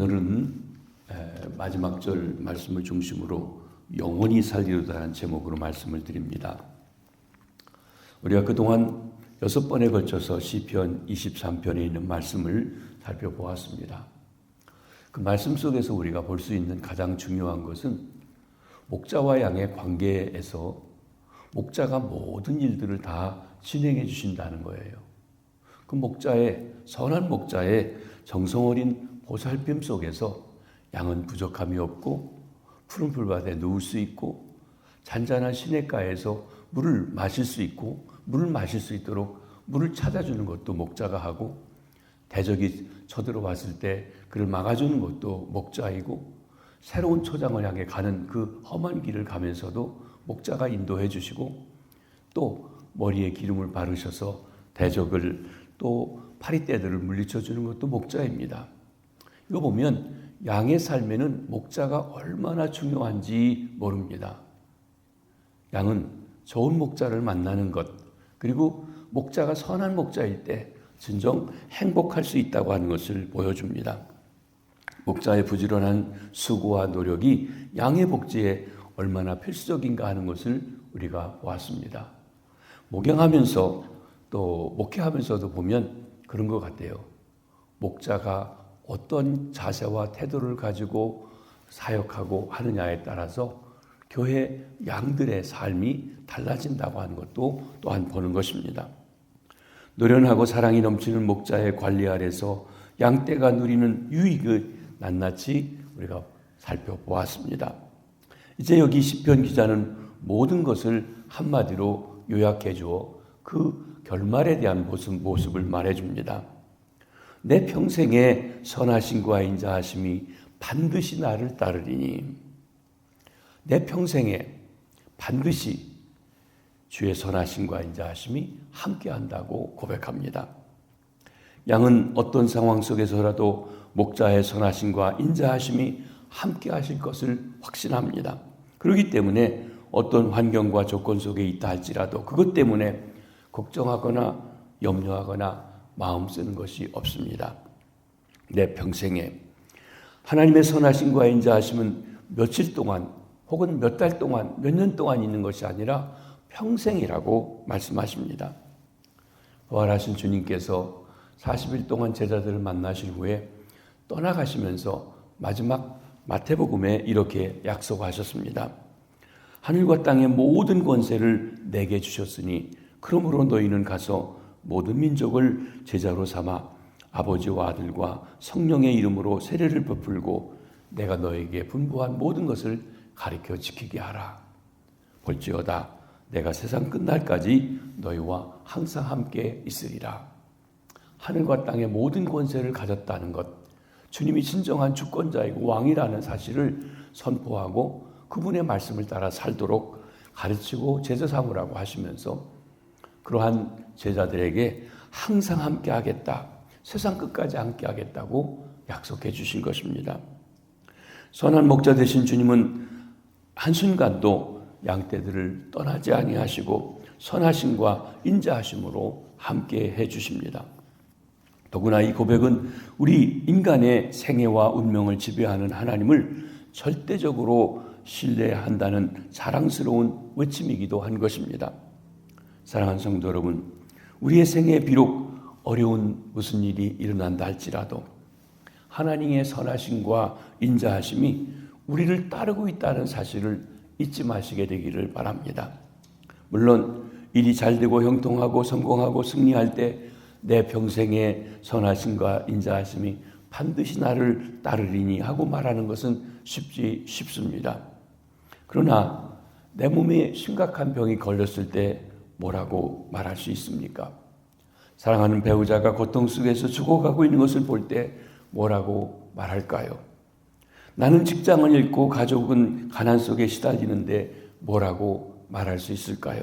오늘은 마지막 절 말씀을 중심으로 영원히 살리로다라는 제목으로 말씀을 드립니다. 우리가 그동안 6번에 걸쳐서 시편 23편에 있는 말씀을 살펴보았습니다. 그 말씀 속에서 우리가 볼 수 있는 가장 중요한 것은 목자와 양의 관계에서 목자가 모든 일들을 다 진행해 주신다는 거예요. 그 선한 목자의 정성 어린 보살핌 속에서 양은 부족함이 없고 푸른 풀밭에 누울 수 있고 잔잔한 시냇가에서 물을 마실 수 있고 물을 마실 수 있도록 물을 찾아주는 것도 목자가 하고 대적이 쳐들어왔을 때 그를 막아주는 것도 목자이고 새로운 초장을 향해 가는 그 험한 길을 가면서도 목자가 인도해 주시고 또 머리에 기름을 바르셔서 대적을 또 파리떼들을 물리쳐 주는 것도 목자입니다. 이거 보면 양의 삶에는 목자가 얼마나 중요한지 모릅니다. 양은 좋은 목자를 만나는 것, 그리고 목자가 선한 목자일 때 진정 행복할 수 있다고 하는 것을 보여줍니다. 목자의 부지런한 수고와 노력이 양의 복지에 얼마나 필수적인가 하는 것을 우리가 보았습니다. 목양하면서 또 목회하면서도 보면 그런 것 같아요. 목자가 어떤 자세와 태도를 가지고 사역하고 하느냐에 따라서 교회 양들의 삶이 달라진다고 하는 것도 또한 보는 것입니다. 노련하고 사랑이 넘치는 목자의 관리 아래서 양떼가 누리는 유익을 낱낱이 우리가 살펴보았습니다. 이제 여기 시편 기자는 모든 것을 한마디로 요약해 주어 그 결말에 대한 모습을 말해줍니다. 내 평생의 선하심과 인자하심이 반드시 나를 따르리니, 내 평생에 반드시 주의 선하심과 인자하심이 함께한다고 고백합니다. 양은 어떤 상황 속에서라도 목자의 선하심과 인자하심이 함께하실 것을 확신합니다. 그렇기 때문에 어떤 환경과 조건 속에 있다 할지라도 그것 때문에 걱정하거나 염려하거나 마음 쓰는 것이 없습니다. 내 평생에 하나님의 선하심과 인자하심은 며칠 동안 혹은 몇 달 동안 몇 년 동안 있는 것이 아니라 평생이라고 말씀하십니다. 부활하신 주님께서 40일 동안 제자들을 만나신 후에 떠나가시면서 마지막 마태복음에 이렇게 약속하셨습니다. 하늘과 땅의 모든 권세를 내게 주셨으니 그러므로 너희는 가서 모든 민족을 제자로 삼아 아버지와 아들과 성령의 이름으로 세례를 베풀고 내가 너에게 분부한 모든 것을 가르쳐 지키게 하라. 볼지어다 내가 세상 끝날까지 너희와 항상 함께 있으리라. 하늘과 땅의 모든 권세를 가졌다는 것, 주님이 진정한 주권자이고 왕이라는 사실을 선포하고 그분의 말씀을 따라 살도록 가르치고 제자 삼으라고 하시면서 그러한 제자들에게 항상 함께 하겠다, 세상 끝까지 함께 하겠다고 약속해 주신 것입니다. 선한 목자 되신 주님은 한순간도 양떼들을 떠나지 아니하시고 선하심과 인자하심으로 함께 해 주십니다. 더구나 이 고백은 우리 인간의 생애와 운명을 지배하는 하나님을 절대적으로 신뢰한다는 자랑스러운 외침이기도 한 것입니다. 사랑하는 성도 여러분, 우리의 생애에 비록 어려운 무슨 일이 일어난다 할지라도 하나님의 선하심과 인자하심이 우리를 따르고 있다는 사실을 잊지 마시게 되기를 바랍니다. 물론 일이 잘되고 형통하고 성공하고 승리할 때 내 평생의 선하심과 인자하심이 반드시 나를 따르리니 하고 말하는 것은 쉽습니다. 그러나 내 몸에 심각한 병이 걸렸을 때 뭐라고 말할 수 있습니까? 사랑하는 배우자가 고통 속에서 죽어가고 있는 것을 볼 때 뭐라고 말할까요? 나는 직장을 잃고 가족은 가난 속에 시달리는데 뭐라고 말할 수 있을까요?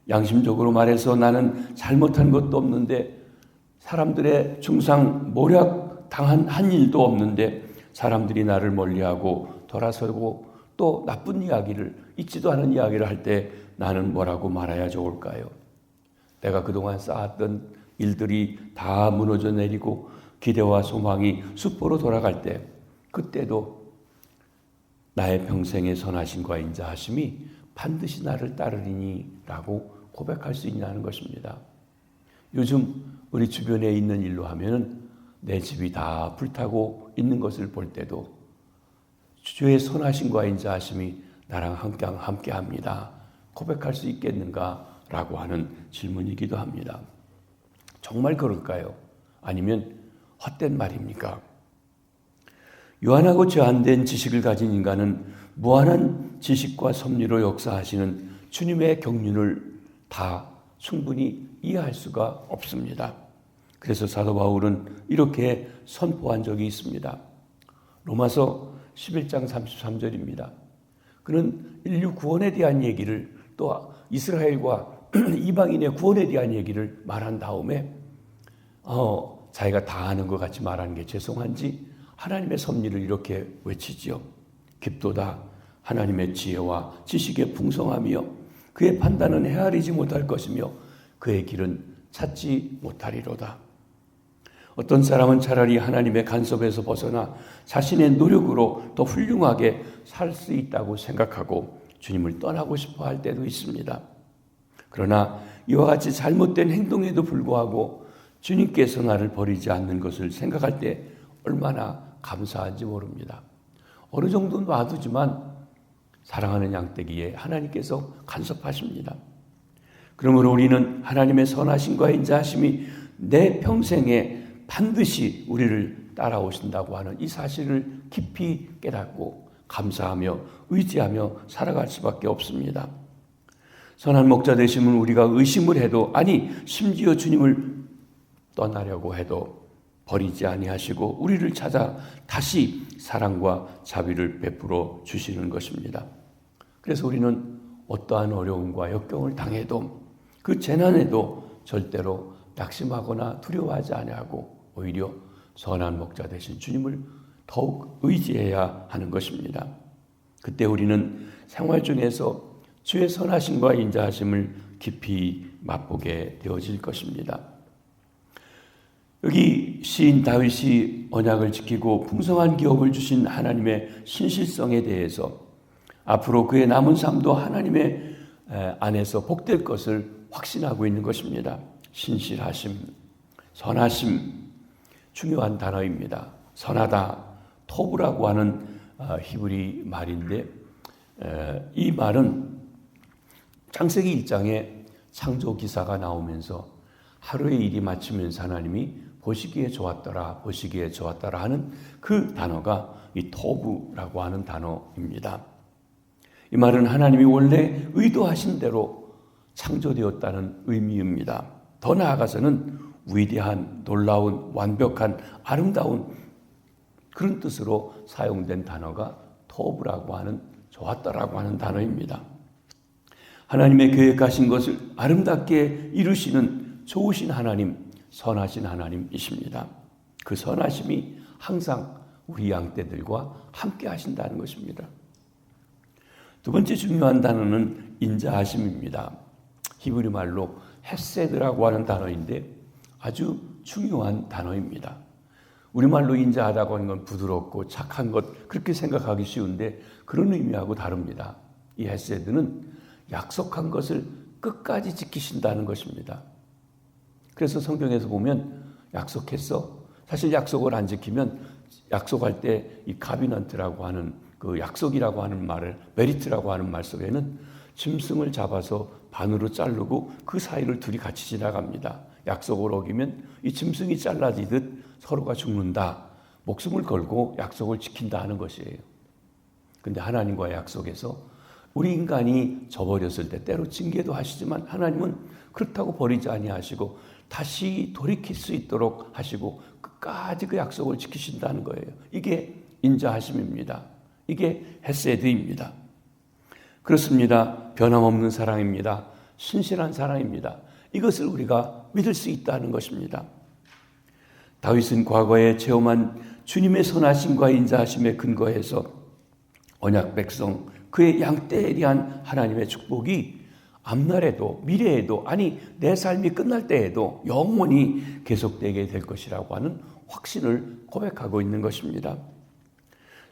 양심적으로 말해서 나는 잘못한 것도 없는데 사람들의 중상 모략 당한 한 일도 없는데 사람들이 나를 멀리하고 돌아서고 또 나쁜 이야기를 있지도 않은 이야기를 할 때 나는 뭐라고 말해야 좋을까요? 내가 그동안 쌓았던 일들이 다 무너져 내리고 기대와 소망이 숲으로 돌아갈 때 그때도 나의 평생의 선하심과 인자하심이 반드시 나를 따르리니 라고 고백할 수 있냐는 것입니다. 요즘 우리 주변에 있는 일로 하면은 내 집이 다 불타고 있는 것을 볼 때도 주의 선하심과 인자하심이 나랑 함께 합니다. 고백할 수 있겠는가? 라고 하는 질문이기도 합니다. 정말 그럴까요? 아니면 헛된 말입니까? 유한하고 제한된 지식을 가진 인간은 무한한 지식과 섭리로 역사하시는 주님의 경륜을 다 충분히 이해할 수가 없습니다. 그래서 사도 바울은 이렇게 선포한 적이 있습니다. 로마서 11장 33절입니다. 그는 인류 구원에 대한 얘기를 또 이스라엘과 이방인의 구원에 대한 얘기를 말한 다음에 자기가 다 아는 것 같이 말하는 게 죄송한지 하나님의 섭리를 이렇게 외치지요. 깊도다 하나님의 지혜와 지식의 풍성함이요 그의 판단은 헤아리지 못할 것이며 그의 길은 찾지 못하리로다. 어떤 사람은 차라리 하나님의 간섭에서 벗어나 자신의 노력으로 더 훌륭하게 살 수 있다고 생각하고 주님을 떠나고 싶어 할 때도 있습니다. 그러나 이와 같이 잘못된 행동에도 불구하고 주님께서 나를 버리지 않는 것을 생각할 때 얼마나 감사한지 모릅니다. 어느 정도는 놔두지만 사랑하는 양떼기에 하나님께서 간섭하십니다. 그러므로 우리는 하나님의 선하심과 인자하심이 내 평생에 반드시 우리를 따라오신다고 하는 이 사실을 깊이 깨닫고 감사하며 의지하며 살아갈 수밖에 없습니다. 선한 목자 되심은 우리가 의심을 해도 아니 심지어 주님을 떠나려고 해도 버리지 아니하시고 우리를 찾아 다시 사랑과 자비를 베풀어 주시는 것입니다. 그래서 우리는 어떠한 어려움과 역경을 당해도 그 재난에도 절대로 낙심하거나 두려워하지 아니하고 오히려 선한 목자 되신 주님을 더욱 의지해야 하는 것입니다. 그때 우리는 생활 중에서 주의 선하심과 인자하심을 깊이 맛보게 되어질 것입니다. 여기 시인 다윗이 언약을 지키고 풍성한 기업을 주신 하나님의 신실성에 대해서 앞으로 그의 남은 삶도 하나님의 안에서 복될 것을 확신하고 있는 것입니다. 신실하심, 선하심, 중요한 단어입니다. 선하다, 토브라고 하는 히브리 말인데 이 말은 창세기 1장에 창조 기사가 나오면서 하루의 일이 마치면서 하나님이 보시기에 좋았더라, 보시기에 좋았더라 하는 그 단어가 이 토브라고 하는 단어입니다. 이 말은 하나님이 원래 의도하신 대로 창조되었다는 의미입니다. 더 나아가서는 위대한, 놀라운, 완벽한, 아름다운 그런 뜻으로 사용된 단어가 토브라고 하는 좋았다라고 하는 단어입니다. 하나님의 계획하신 것을 아름답게 이루시는 좋으신 하나님, 선하신 하나님이십니다. 그 선하심이 항상 우리 양떼들과 함께 하신다는 것입니다. 두 번째 중요한 단어는 인자하심입니다. 히브리 말로 헤세드라고 하는 단어인데 아주 중요한 단어입니다. 우리말로 인자하다고 하는 건 부드럽고 착한 것 그렇게 생각하기 쉬운데 그런 의미하고 다릅니다. 이 헤세드는 약속한 것을 끝까지 지키신다는 것입니다. 그래서 성경에서 보면 약속했어. 사실 약속을 안 지키면 약속할 때 이 가비넌트라고 하는 그 약속이라고 하는 말을 메리트라고 하는 말 속에는 짐승을 잡아서 반으로 자르고 그 사이를 둘이 같이 지나갑니다. 약속을 어기면 이 짐승이 잘라지듯 서로가 죽는다. 목숨을 걸고 약속을 지킨다 하는 것이에요. 그런데 하나님과의 약속에서 우리 인간이 저버렸을 때 때로 징계도 하시지만 하나님은 그렇다고 버리지 아니하시고 다시 돌이킬 수 있도록 하시고 끝까지 그 약속을 지키신다는 거예요. 이게 인자하심입니다. 이게 헤세드입니다. 그렇습니다. 변함없는 사랑입니다. 신실한 사랑입니다. 이것을 우리가 믿을 수 있다는 것입니다. 다윗은 과거에 체험한 주님의 선하심과 인자하심에 근거해서 언약 백성 그의 양떼에 대한 하나님의 축복이 앞날에도 미래에도 아니 내 삶이 끝날 때에도 영원히 계속되게 될 것이라고 하는 확신을 고백하고 있는 것입니다.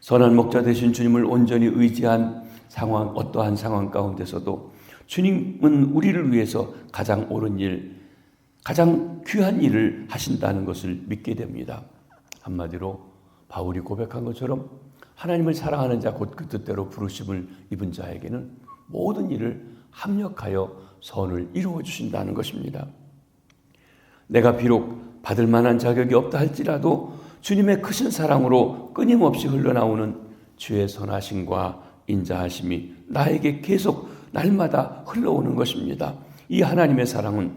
선한 목자 되신 주님을 온전히 의지한 상황, 어떠한 상황 가운데서도 주님은 우리를 위해서 가장 옳은 일, 가장 귀한 일을 하신다는 것을 믿게 됩니다. 한마디로 바울이 고백한 것처럼 하나님을 사랑하는 자, 곧 그 뜻대로 부르심을 입은 자에게는 모든 일을 합력하여 선을 이루어 주신다는 것입니다. 내가 비록 받을 만한 자격이 없다 할지라도 주님의 크신 사랑으로 끊임없이 흘러나오는 주의 선하심과 인자하심이 나에게 계속 날마다 흘러오는 것입니다. 이 하나님의 사랑은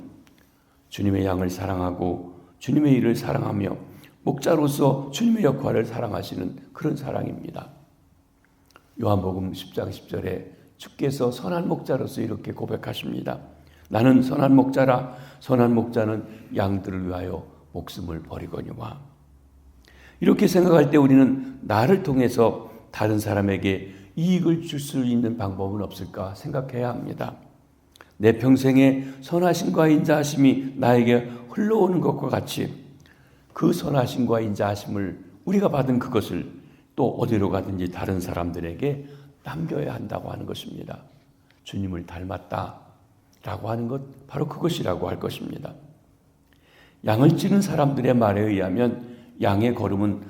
주님의 양을 사랑하고 주님의 일을 사랑하며 목자로서 주님의 역할을 사랑하시는 그런 사랑입니다. 요한복음 10장 10절에 주께서 선한 목자로서 이렇게 고백하십니다. 나는 선한 목자라. 선한 목자는 양들을 위하여 목숨을 버리거니와. 이렇게 생각할 때 우리는 나를 통해서 다른 사람에게 이익을 줄 수 있는 방법은 없을까 생각해야 합니다. 내 평생의 선하심과 인자하심이 나에게 흘러오는 것과 같이 그 선하심과 인자하심을 우리가 받은 그것을 또 어디로 가든지 다른 사람들에게 남겨야 한다고 하는 것입니다. 주님을 닮았다라고 하는 것, 바로 그것이라고 할 것입니다. 양을 찌는 사람들의 말에 의하면 양의 걸음은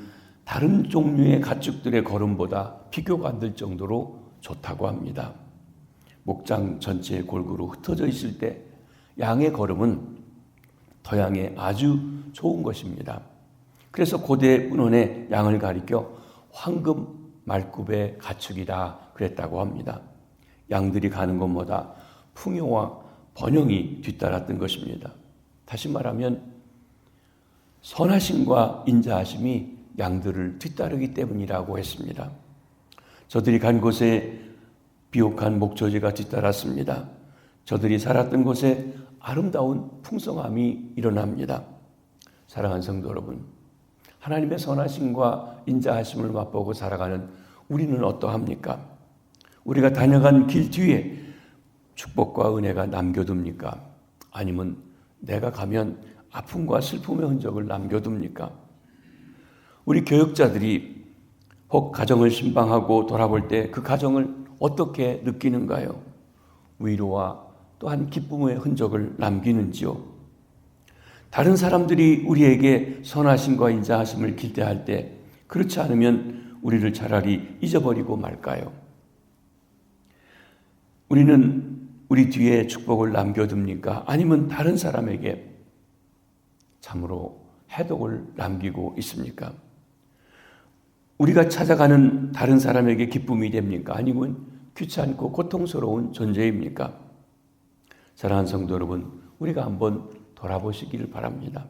다른 종류의 가축들의 걸음보다 비교가 안 될 정도로 좋다고 합니다. 목장 전체에 골고루 흩어져 있을 때 양의 걸음은 토양에 아주 좋은 것입니다. 그래서 고대 문헌에 양을 가리켜 황금 말굽의 가축이다 그랬다고 합니다. 양들이 가는 곳마다 풍요와 번영이 뒤따랐던 것입니다. 다시 말하면 선하심과 인자하심이 양들을 뒤따르기 때문이라고 했습니다. 저들이 간 곳에 비옥한 목조지가 뒤따랐습니다. 저들이 살았던 곳에 아름다운 풍성함이 일어납니다. 사랑하는 성도 여러분, 하나님의 선하심과 인자하심을 맛보고 살아가는 우리는 어떠합니까? 우리가 다녀간 길 뒤에 축복과 은혜가 남겨둡니까? 아니면 내가 가면 아픔과 슬픔의 흔적을 남겨둡니까? 우리 교육자들이 혹 가정을 신방하고 돌아볼 때 그 가정을 어떻게 느끼는가요? 위로와 또한 기쁨의 흔적을 남기는지요? 다른 사람들이 우리에게 선하심과 인자하심을 기대할 때 그렇지 않으면 우리를 차라리 잊어버리고 말까요? 우리는 우리 뒤에 축복을 남겨둡니까? 아니면 다른 사람에게 참으로 해독을 남기고 있습니까? 우리가 찾아가는 다른 사람에게 기쁨이 됩니까? 아니면 귀찮고 고통스러운 존재입니까? 사랑하는 성도 여러분, 우리가 한번 돌아보시기를 바랍니다.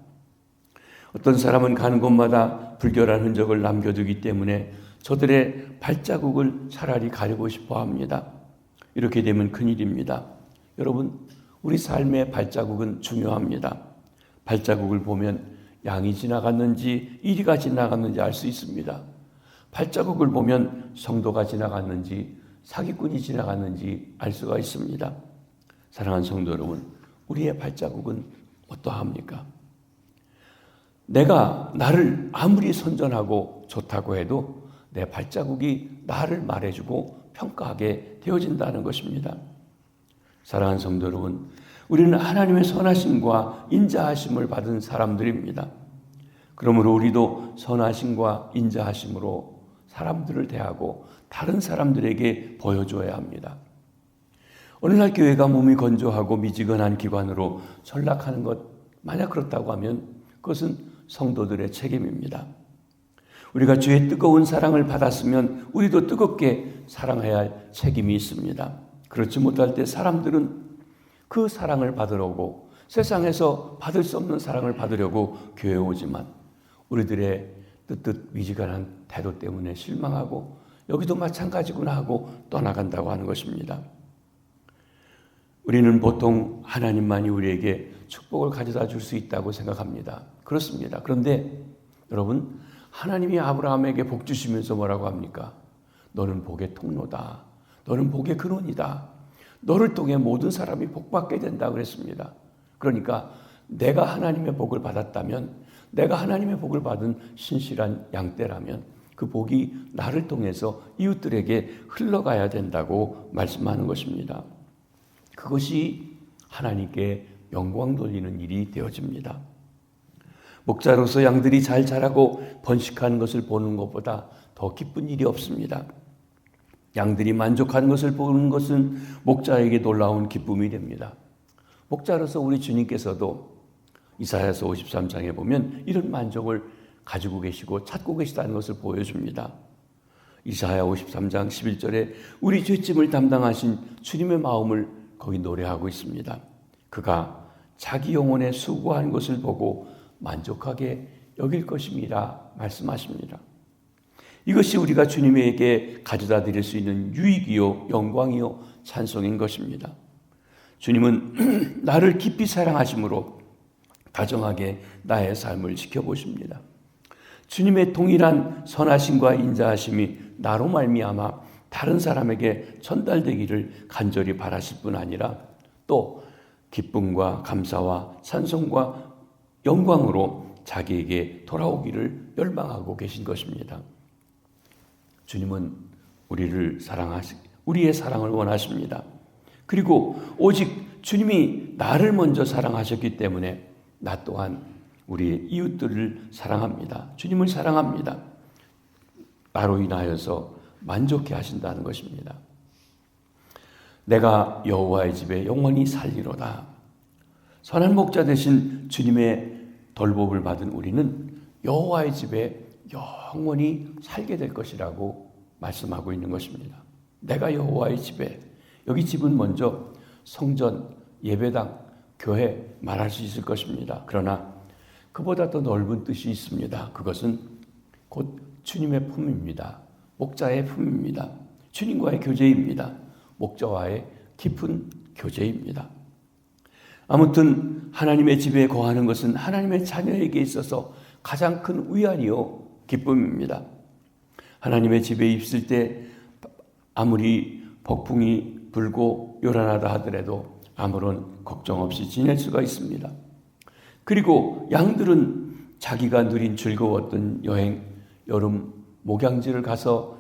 어떤 사람은 가는 곳마다 불결한 흔적을 남겨두기 때문에 저들의 발자국을 차라리 가리고 싶어 합니다. 이렇게 되면 큰일입니다. 여러분, 우리 삶의 발자국은 중요합니다. 발자국을 보면 양이 지나갔는지 이리가 지나갔는지 알 수 있습니다. 발자국을 보면 성도가 지나갔는지 사기꾼이 지나갔는지 알 수가 있습니다. 사랑하는 성도 여러분, 우리의 발자국은 어떠합니까? 내가 나를 아무리 선전하고 좋다고 해도 내 발자국이 나를 말해주고 평가하게 되어진다는 것입니다. 사랑하는 성도 여러분, 우리는 하나님의 선하심과 인자하심을 받은 사람들입니다. 그러므로 우리도 선하심과 인자하심으로 사람들을 대하고 다른 사람들에게 보여줘야 합니다. 어느 날 교회가 몸이 건조하고 미지근한 기관으로 전락하는 것, 만약 그렇다고 하면 그것은 성도들의 책임입니다. 우리가 주의 뜨거운 사랑을 받았으면 우리도 뜨겁게 사랑해야 할 책임이 있습니다. 그렇지 못할 때 사람들은 그 사랑을 받으려고 세상에서 받을 수 없는 사랑을 받으려고 교회에 오지만 우리들의 뜨뜻 미지근한 태도 때문에 실망하고 여기도 마찬가지구나 하고 떠나간다고 하는 것입니다. 우리는 보통 하나님만이 우리에게 축복을 가져다 줄 수 있다고 생각합니다. 그렇습니다. 그런데 여러분, 하나님이 아브라함에게 복 주시면서 뭐라고 합니까? 너는 복의 통로다. 너는 복의 근원이다. 너를 통해 모든 사람이 복받게 된다 그랬습니다. 그러니까 내가 하나님의 복을 받았다면 내가 하나님의 복을 받은 신실한 양떼라면 그 복이 나를 통해서 이웃들에게 흘러가야 된다고 말씀하는 것입니다. 그것이 하나님께 영광 돌리는 일이 되어집니다. 목자로서 양들이 잘 자라고 번식하는 것을 보는 것보다 더 기쁜 일이 없습니다. 양들이 만족하는 것을 보는 것은 목자에게 놀라운 기쁨이 됩니다. 목자로서 우리 주님께서도 이사야서 53장에 보면 이런 만족을 가지고 계시고 찾고 계시다는 것을 보여줍니다. 이사야 53장 11절에 우리 죄짐을 담당하신 주님의 마음을 거기 노래하고 있습니다. 그가 자기 영혼에 수고한 것을 보고 만족하게 여길 것입니다 말씀하십니다. 이것이 우리가 주님에게 가져다 드릴 수 있는 유익이요 영광이요 찬송인 것입니다. 주님은 나를 깊이 사랑하심으로 다정하게 나의 삶을 지켜보십니다. 주님의 동일한 선하심과 인자하심이 나로 말미암아 다른 사람에게 전달되기를 간절히 바라실 뿐 아니라 또 기쁨과 감사와 찬송과 영광으로 자기에게 돌아오기를 열망하고 계신 것입니다. 주님은 우리의 사랑을 원하십니다. 그리고 오직 주님이 나를 먼저 사랑하셨기 때문에 나 또한 우리의 이웃들을 사랑합니다. 주님을 사랑합니다. 나로 인하여서 만족해 하신다는 것입니다. 내가 여호와의 집에 영원히 살리로다. 선한 목자 되신 주님의 돌봄을 받은 우리는 여호와의 집에 영원히 살게 될 것이라고 말씀하고 있는 것입니다. 내가 여호와의 집에, 여기 집은 먼저 성전, 예배당, 교회 말할 수 있을 것입니다. 그러나 그보다 더 넓은 뜻이 있습니다. 그것은 곧 주님의 품입니다. 목자의 품입니다. 주님과의 교제입니다. 목자와의 깊은 교제입니다. 아무튼 하나님의 집에 거하는 것은 하나님의 자녀에게 있어서 가장 큰 위안이요 기쁨입니다. 하나님의 집에 있을 때 아무리 폭풍이 불고 요란하다 하더라도 아무런 걱정 없이 지낼 수가 있습니다. 그리고 양들은 자기가 누린 즐거웠던 여행, 여름 목양지를 가서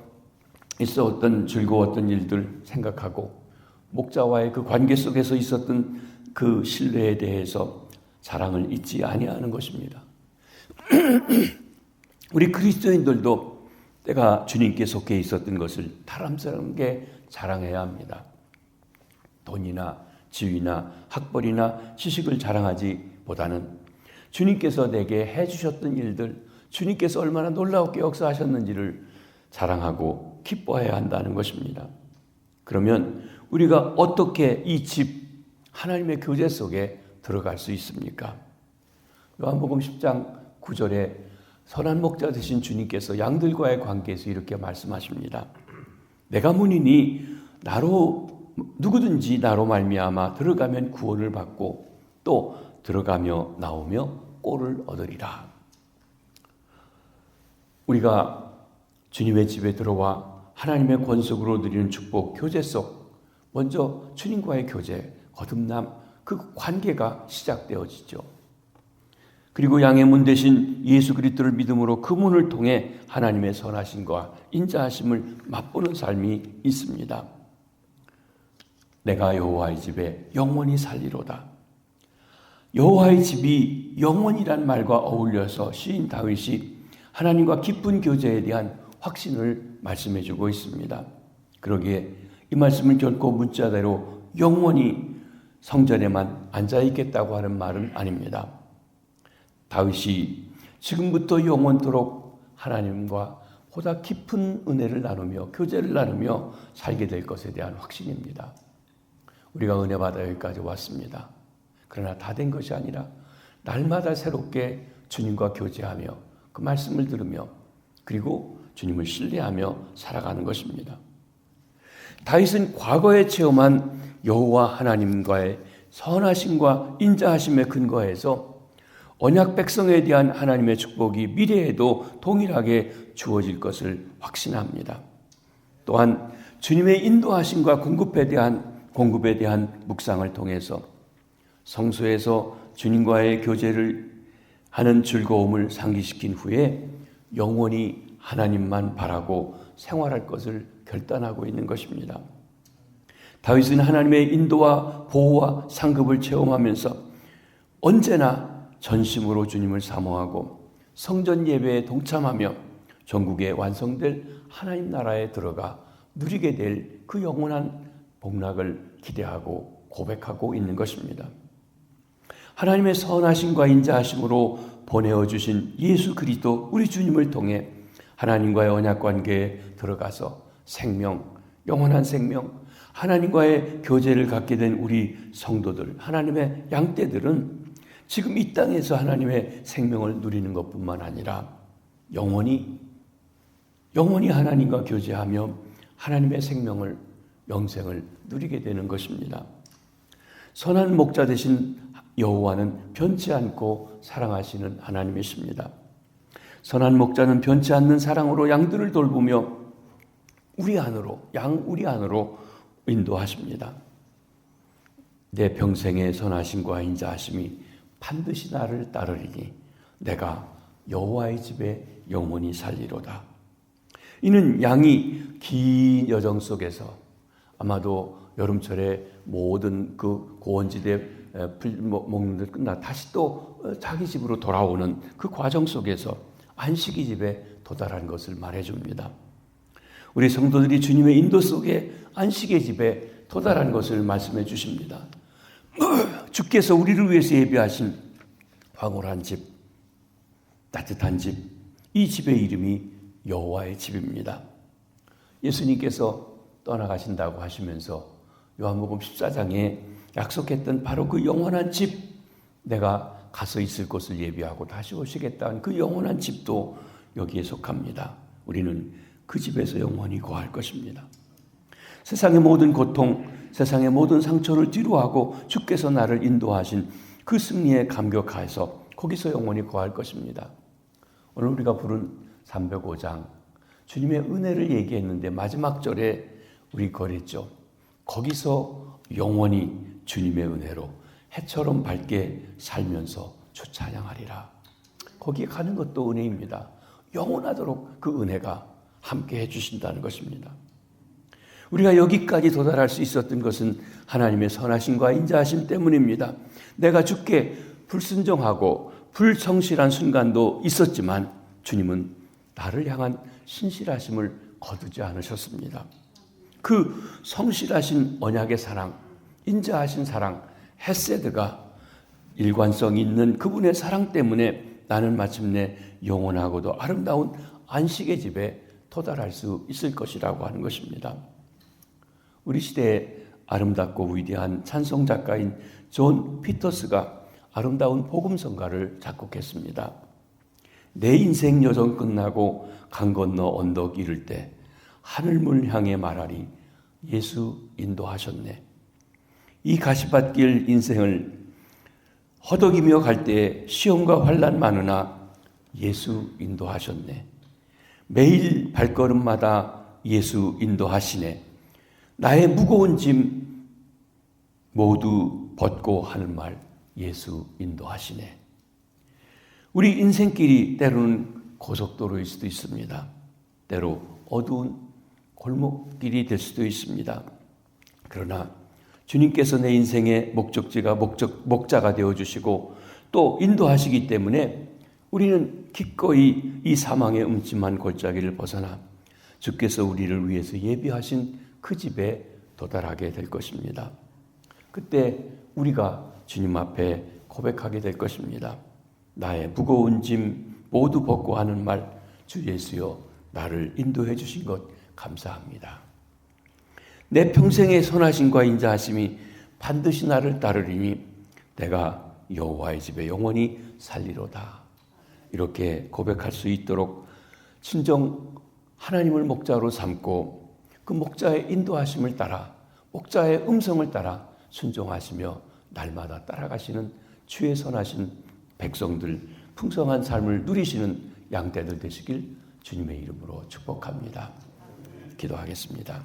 있었던 즐거웠던 일들 생각하고 목자와의 그 관계 속에서 있었던 그 신뢰에 대해서 자랑을 잊지 아니하는 것입니다. 우리 그리스도인들도 때가 주님께 속해 있었던 것을 다람쥐게 자랑해야 합니다. 돈이나 지위나 학벌이나 지식을 자랑하지보다는 주님께서 내게 해주셨던 일들, 주님께서 얼마나 놀라웠게 역사하셨는지를 자랑하고 기뻐해야 한다는 것입니다. 그러면 우리가 어떻게 이 집 하나님의 교제 속에 들어갈 수 있습니까? 요한복음 10장 9절에 선한 목자 되신 주님께서 양들과의 관계에서 이렇게 말씀하십니다. 내가 문이니 누구든지 나로 말미암아 들어가면 구원을 받고 또 들어가며 나오며 꼴을 얻으리라. 우리가 주님의 집에 들어와 하나님의 권속으로 누리는 축복, 교제 속 먼저 주님과의 교제, 거듭남, 그 관계가 시작되어지죠. 그리고 양의 문 대신 예수 그리스도를 믿음으로 그 문을 통해 하나님의 선하심과 인자하심을 맛보는 삶이 있습니다. 내가 여호와의 집에 영원히 살리로다. 여호와의 집이 영원이란 말과 어울려서 시인 다윗이 하나님과 깊은 교제에 대한 확신을 말씀해 주고 있습니다. 그러기에 이 말씀을 결코 문자대로 영원히 성전에만 앉아있겠다고 하는 말은 아닙니다. 다윗이 지금부터 영원토록 하나님과 보다 깊은 은혜를 나누며 교제를 나누며 살게 될 것에 대한 확신입니다. 우리가 은혜 받아 여기까지 왔습니다. 그러나 다 된 것이 아니라 날마다 새롭게 주님과 교제하며 그 말씀을 들으며 그리고 주님을 신뢰하며 살아가는 것입니다. 다윗은 과거에 체험한 여호와 하나님과의 선하심과 인자하심에 근거해서 언약 백성에 대한 하나님의 축복이 미래에도 동일하게 주어질 것을 확신합니다. 또한 주님의 인도하심과 공급에 대한 묵상을 통해서 성소에서 주님과의 교제를 하는 즐거움을 상기시킨 후에 영원히 하나님만 바라고 생활할 것을 결단하고 있는 것입니다. 다윗은 하나님의 인도와 보호와 상급을 체험하면서 언제나 전심으로 주님을 사모하고 성전 예배에 동참하며 전국에 완성될 하나님 나라에 들어가 누리게 될 그 영원한 복락을 기대하고 고백하고 있는 것입니다. 하나님의 선하심과 인자하심으로 보내어 주신 예수 그리스도 우리 주님을 통해 하나님과의 언약 관계에 들어가서 생명, 영원한 생명, 하나님과의 교제를 갖게 된 우리 성도들, 하나님의 양떼들은 지금 이 땅에서 하나님의 생명을 누리는 것뿐만 아니라 영원히 하나님과 교제하며 하나님의 생명을, 영생을 누리게 되는 것입니다. 선한 목자 되신 여호와는 변치 않고 사랑하시는 하나님이십니다. 선한 목자는 변치 않는 사랑으로 양들을 돌보며 우리 안으로 인도하십니다. 내 평생의 선하심과 인자하심이 반드시 나를 따르리니 내가 여호와의 집에 영원히 살리로다. 이는 양이 긴 여정 속에서 아마도 여름철에 모든 그 고원지대 풀 먹는 데 끝나 다시 또 자기 집으로 돌아오는 그 과정 속에서 안식이 집에 도달한 것을 말해줍니다. 우리 성도들이 주님의 인도 속에 안식의 집에 도달한 것을 말씀해 주십니다. 주께서 우리를 위해서 예비하신 황홀한 집, 따뜻한 집, 이 집의 이름이 여호와의 집입니다. 예수님께서 떠나가신다고 하시면서 요한복음 14장에 약속했던 바로 그 영원한 집, 내가 가서 있을 곳을 예비하고 다시 오시겠다는 그 영원한 집도 여기에 속합니다. 우리는 그 집에서 영원히 거할 것입니다. 세상의 모든 고통, 세상의 모든 상처를 뒤로하고 주께서 나를 인도하신 그 승리에 감격하여서 거기서 영원히 거할 것입니다. 오늘 우리가 부른 305장 주님의 은혜를 얘기했는데 마지막 절에 우리 그랬죠. 거기서 영원히 주님의 은혜로 해처럼 밝게 살면서 주 찬양하리라. 거기에 가는 것도 은혜입니다. 영원하도록 그 은혜가 함께 해주신다는 것입니다. 우리가 여기까지 도달할 수 있었던 것은 하나님의 선하심과 인자하심 때문입니다. 내가 주께 불순종하고 불성실한 순간도 있었지만 주님은 나를 향한 신실하심을 거두지 않으셨습니다. 그 성실하신 언약의 사랑, 인자하신 사랑, 헤세드가 일관성 있는 그분의 사랑 때문에 나는 마침내 영원하고도 아름다운 안식의 집에 도달할 수 있을 것이라고 하는 것입니다. 우리 시대의 아름답고 위대한 찬송 작가인 존 피터스가 아름다운 복음성가를 작곡했습니다. 내 인생 여정 끝나고 강 건너 언덕 이를 때 하늘물 향해 말하리 예수 인도하셨네. 이 가시밭길 인생을 허덕이며 갈 때에 시험과 환난 많으나 예수 인도하셨네. 매일 발걸음마다 예수 인도하시네. 나의 무거운 짐 모두 벗고 하는 말 예수 인도하시네. 우리 인생길이 때로는 고속도로일 수도 있습니다. 때로 어두운 골목길이 될 수도 있습니다. 그러나 주님께서 내 인생의 목적지가 목자가 되어주시고 또 인도하시기 때문에 우리는 기꺼이 이 사망의 음침한 골짜기를 벗어나 주께서 우리를 위해서 예비하신 그 집에 도달하게 될 것입니다. 그때 우리가 주님 앞에 고백하게 될 것입니다. 나의 무거운 짐 모두 벗고 하는 말, 주 예수여 나를 인도해 주신 것 감사합니다. 내 평생의 선하심과 인자하심이 반드시 나를 따르리니 내가 여호와의 집에 영원히 살리로다. 이렇게 고백할 수 있도록 진정 하나님을 목자로 삼고 그 목자의 인도하심을 따라 목자의 음성을 따라 순종하시며 날마다 따라가시는 주의 선하신 백성들 풍성한 삶을 누리시는 양떼들 되시길 주님의 이름으로 축복합니다. 기도하겠습니다.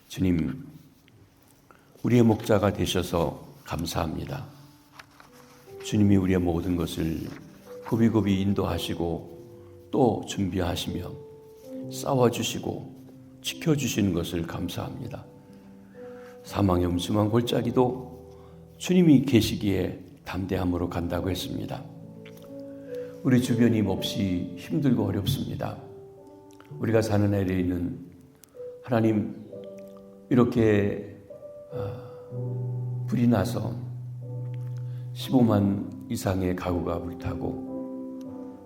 주님, 우리의 목자가 되셔서 감사합니다. 주님이 우리의 모든 것을 고비고비 인도하시고 또 준비하시며 싸워주시고 지켜주시는 것을 감사합니다. 사망의 음침한 골짜기도 주님이 계시기에 담대함으로 간다고 했습니다. 우리 주변이 몹시 힘들고 어렵습니다. 우리가 사는 LA는 하나님 이렇게 불이 나서 15만 이상의 가구가 불타고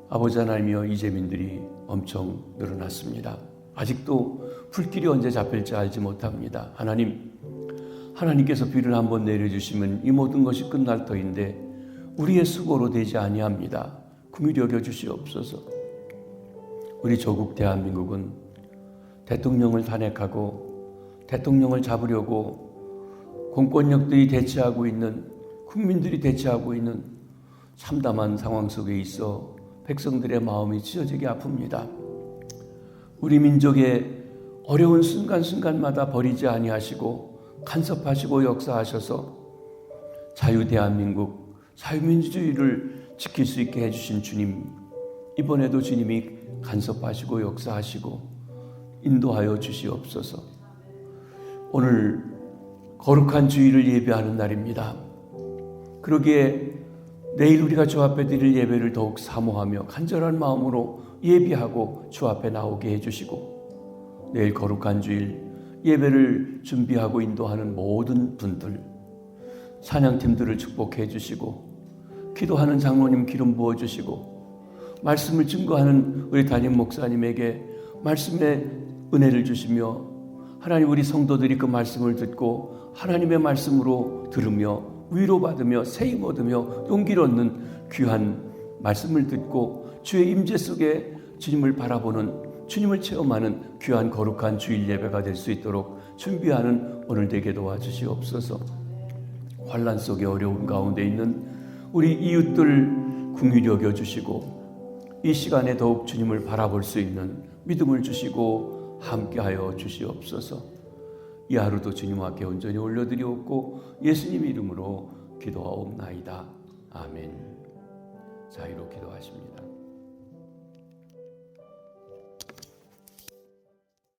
아버지 하나님이여 이재민들이 엄청 늘어났습니다. 아직도 불길이 언제 잡힐지 알지 못합니다. 하나님께서 비를 한번 내려주시면 이 모든 것이 끝날 터인데 우리의 수고로 되지 아니합니다. 긍휼히 여겨 주시옵소서. 우리 조국 대한민국은 대통령을 탄핵하고 대통령을 잡으려고 공권력들이 대치하고 있는, 국민들이 대치하고 있는 참담한 상황 속에 있어 백성들의 마음이 찢어지게 아픕니다. 우리 민족의 어려운 순간순간마다 버리지 아니하시고 간섭하시고 역사하셔서 자유 대한민국, 자유민주주의를 지킬 수 있게 해주신 주님, 이번에도 주님이 간섭하시고 역사하시고 인도하여 주시옵소서. 오늘 거룩한 주일을 예배하는 날입니다. 그러기에 내일 우리가 주 앞에 드릴 예배를 더욱 사모하며 간절한 마음으로 예비하고 주 앞에 나오게 해주시고, 내일 거룩한 주일 예배를 준비하고 인도하는 모든 분들, 찬양팀들을 축복해 주시고, 기도하는 장로님 기름 부어주시고, 말씀을 증거하는 우리 담임 목사님에게 말씀의 은혜를 주시며, 하나님 우리 성도들이 그 말씀을 듣고 하나님의 말씀으로 들으며 위로받으며 세임 얻으며 용기를 얻는 귀한 말씀을 듣고 주의 임재 속에 주님을 바라보는, 주님을 체험하는 귀한 거룩한 주일 예배가 될 수 있도록 준비하는 오늘 되게 도와주시옵소서. 환난 속에 어려운 가운데 있는 우리 이웃들 긍휼히 여겨주시고 이 시간에 더욱 주님을 바라볼 수 있는 믿음을 주시고 함께하여 주시옵소서. 이 하루도 주님 앞에 온전히 올려드리옵고 예수님 이름으로 기도하옵나이다. 아멘. 자유로 기도하십니다.